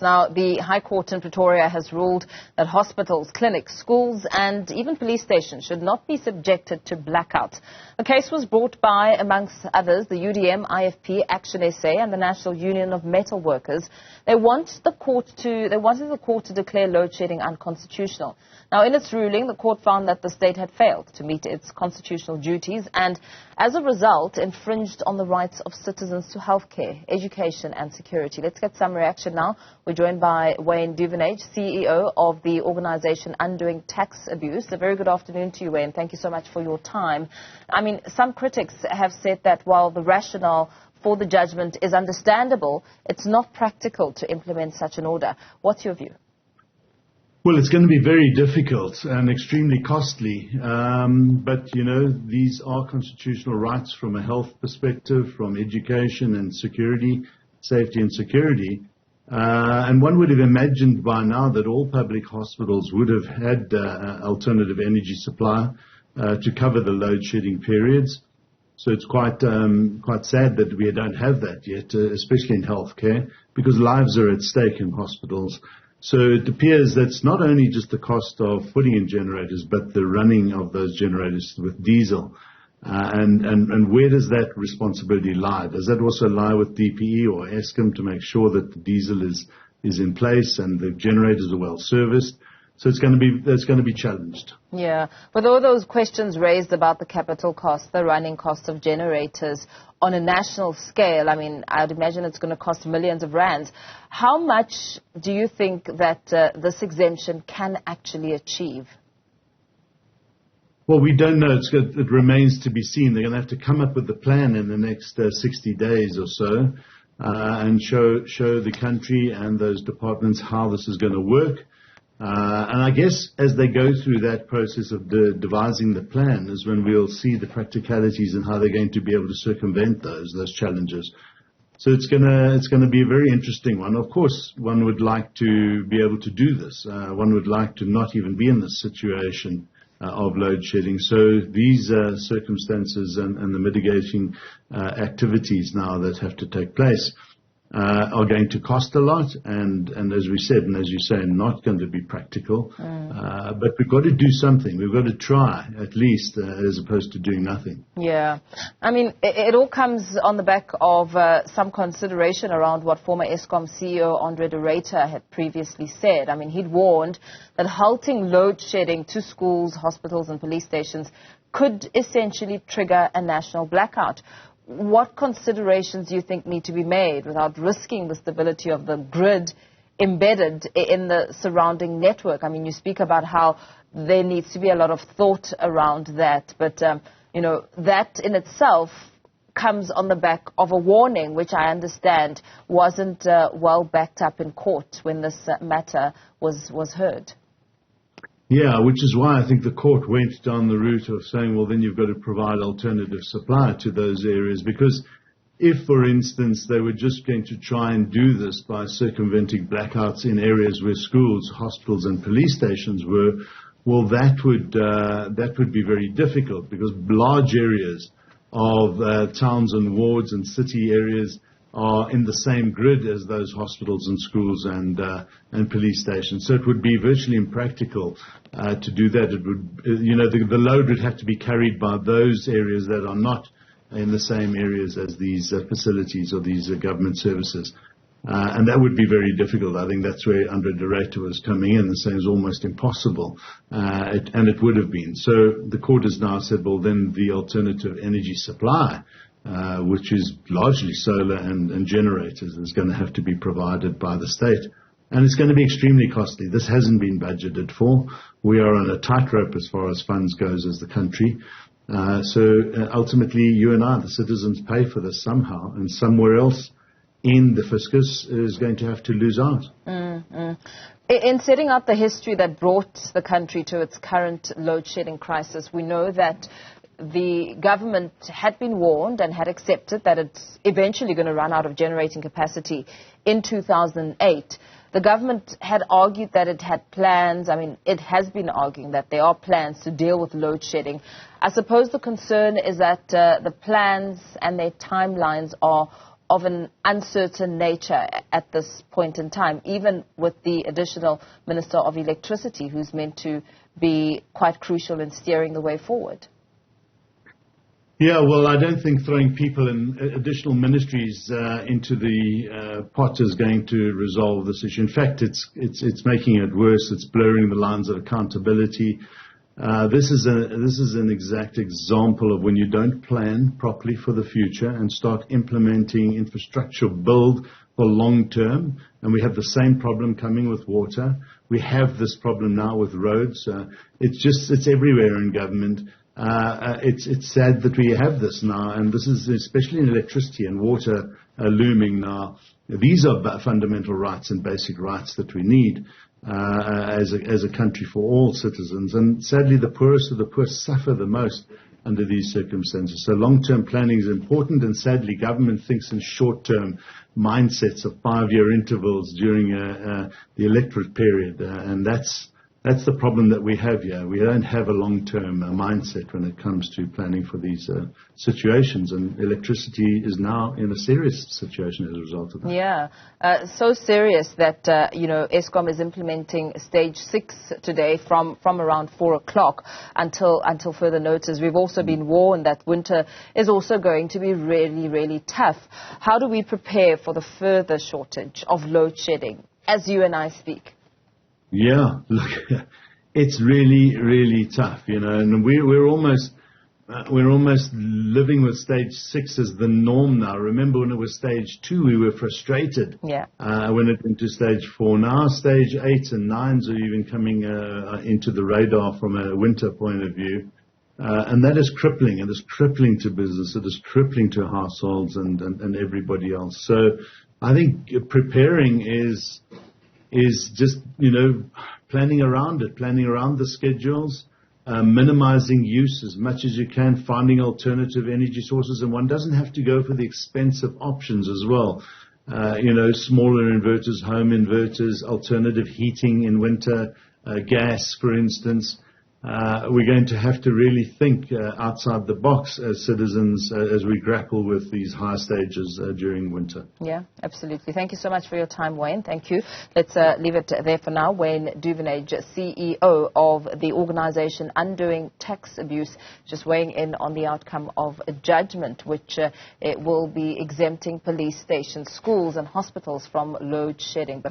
Now, the High Court in Pretoria has ruled that hospitals, clinics, schools and even police stations should not be subjected to blackouts. The case was brought by, amongst others, the UDM, IFP, Action SA and the National Union of Metal Workers. They wanted the court to declare load shedding unconstitutional. Now, in its ruling, the court found that the state had failed to meet its constitutional duties and, as a result, infringed on the rights of citizens to healthcare, education and security. Let's get some reaction now. We're joined by Wayne Duvenage, CEO of the organization Undoing Tax Abuse. A very good afternoon to you, Wayne. Thank you so much for your time. I mean, some critics have said that while the rationale for the judgment is understandable, it's not practical to implement such an order. What's your view? Well, it's going to be very difficult and extremely costly. But, you know, these are constitutional rights from a health perspective, from education and security, safety and security. And one would have imagined by now that all public hospitals would have had alternative energy supply to cover the load shedding periods. So it's quite sad that we don't have that yet, especially in healthcare, because lives are at stake in hospitals. So it appears that's not only just the cost of putting in generators, but the running of those generators with diesel. And where does that responsibility lie? Does that also lie with DPE or Eskom to make sure that the diesel is in place and the generators are well serviced? So it's going to be challenged. Yeah. With all those questions raised about the capital cost, the running cost of generators on a national scale, I mean, I'd imagine it's going to cost millions of rands. How much do you think that this exemption can actually achieve? Well, we don't know. It remains to be seen. They're going to have to come up with a plan in the next 60 days or so and show the country and those departments how this is going to work. And I guess as they go through that process of devising the plan is when we'll see the practicalities and how they're going to be able to circumvent those challenges. So it's going to be a very interesting one. Of course, one would like to be able to do this. One would like to not even be in this situation of load shedding. So these circumstances and the mitigating activities now that have to take place are going to cost a lot, and as we said, and as you say, not going to be practical. But we've got to do something. We've got to try, at least, as opposed to doing nothing. Yeah. I mean, it all comes on the back of some consideration around what former Eskom CEO Andre de Ruyter had previously said. I mean, he'd warned that halting load shedding to schools, hospitals and police stations could essentially trigger a national blackout. What considerations do you think need to be made without risking the stability of the grid embedded in the surrounding network? I mean, you speak about how there needs to be a lot of thought around that, but, you know, that in itself comes on the back of a warning, which I understand wasn't well backed up in court when this matter was heard. Yeah, which is why I think the court went down the route of saying, well, then you've got to provide alternative supply to those areas. Because if, for instance, they were just going to try and do this by circumventing blackouts in areas where schools, hospitals and police stations were, well, that would be very difficult, because large areas of towns and wards and city areas are in the same grid as those hospitals and schools and police stations. So it would be virtually impractical to do that. It would, you know, the load would have to be carried by those areas that are not in the same areas as these facilities or these government services. And that would be very difficult. I think that's where Andre de Ruyter was coming in and saying it's almost impossible. And it would have been. So the court has now said, well, then the alternative energy supply, which is largely solar and generators, is going to have to be provided by the state. And it's going to be extremely costly. This hasn't been budgeted for. We are on a tightrope as far as funds goes as the country. So ultimately, you and I, the citizens, pay for this somehow, and somewhere else in the fiscus is going to have to lose out. In setting out the history that brought the country to its current load shedding crisis, we know that the government had been warned and had accepted that it's eventually going to run out of generating capacity in 2008. The government had argued that it had plans. I mean, it has been arguing that there are plans to deal with load shedding. I suppose the concern is that the plans and their timelines are of an uncertain nature at this point in time, even with the additional Minister of Electricity, who's meant to be quite crucial in steering the way forward? Yeah, well, I don't think throwing people in additional ministries into the pot is going to resolve this issue. In fact, it's making it worse. It's blurring the lines of accountability. This is an exact example of when you don't plan properly for the future and start implementing infrastructure build for long term. And we have the same problem coming with water. We have this problem now with roads. It's everywhere in government. It's sad that we have this now, and this is especially in electricity and water looming now. These are fundamental rights and basic rights that we need as a country for all citizens. And sadly, the poorest of the poor suffer the most under these circumstances. So long-term planning is important, and sadly, government thinks in short-term mindsets of 5-year intervals during the electorate period, and that's the problem that we have here. We don't have a long-term mindset when it comes to planning for these situations, and electricity is now in a serious situation as a result of that. Yeah, so serious that, Eskom is implementing stage 6 today from around 4 o'clock until further notice. We've also been warned that winter is also going to be really, really tough. How do we prepare for the further shortage of load shedding as you and I speak? Yeah, look, it's really, really tough, and we're almost living with stage 6 as the norm now. Remember, when it was stage 2, we were frustrated. Yeah. When it went to stage 4, now stage 8 and 9s are even coming into the radar from a winter point of view, and that is crippling. It is crippling to business. It is crippling to households and everybody else. So, I think preparing is just, planning around it, planning around the schedules, minimizing use as much as you can, finding alternative energy sources. And one doesn't have to go for the expensive options as well. Smaller inverters, home inverters, alternative heating in winter, gas, for instance. We're going to have to really think outside the box as citizens as we grapple with these high stages during winter. Yeah, absolutely. Thank you so much for your time, Wayne. Thank you. Let's leave it there for now. Wayne Duvenage, CEO of the organization Undoing Tax Abuse, just weighing in on the outcome of a judgment which it will be exempting police stations, schools and hospitals from load shedding. But